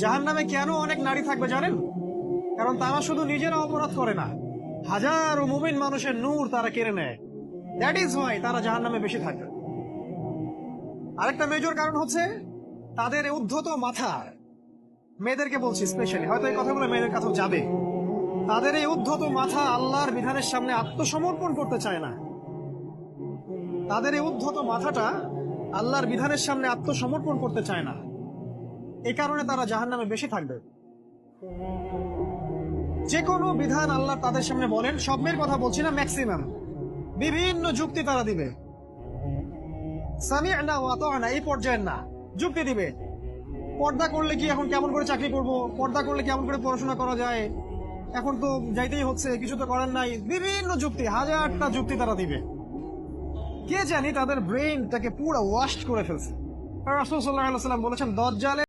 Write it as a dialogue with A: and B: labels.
A: জাহান্নামে কেন অনেক নারী থাকবে জানেন? কারণ তারা শুধু নিজেরা অপরাধ করে না, হাজারো মুমিন মানুষের নূর তারা কেড়ে নেয়। দ্যাট ইজ ওয়াই তারা জাহান্নামে বেশি থাকবে। আরেকটা মেজর কারণ হচ্ছে তাদের এই উদ্ধত মাথা। মেয়েদেরকে বলছি স্পেশালি, হয়তো এই কথাগুলো মেয়েদের কাছেও যাবে। তাদের এই উদ্ধত মাথা আল্লাহর বিধানের সামনে আত্মসমর্পণ করতে চায় না। তাদের এই উদ্ধত মাথাটা আল্লাহর বিধানের সামনে আত্মসমর্পণ করতে চায় না। এই কারণে তারা জাহান্নামে বেশি থাকবে। যে কোনো বিধান আল্লাহ তাদের সামনে বলেন, সব মেয়ের কথা বলছি না, ম্যাক্সিমাম বিভিন্ন যুক্তি তারা দিবে। সামি'না ওয়া আতা'না এই পর্যায়ের না, যুক্তি দিবে। পর্দা করলে কি এখন কেমন করে চাকরি করব, পর্দা করলে কেমন করে পড়াশোনা করা যায়, এখন তো যাইতেই হচ্ছে, কিছু তো করার নাই, বিভিন্ন যুক্তি, হাজারটা যুক্তি তারা দিবে। কে জানি তাদের ব্রেইনটাকে পুরো ওয়াশ করে ফেলছে। রাসূল সাল্লাল্লাহু আলাইহি ওয়াসাল্লাম বলেছেন, দজ্জালের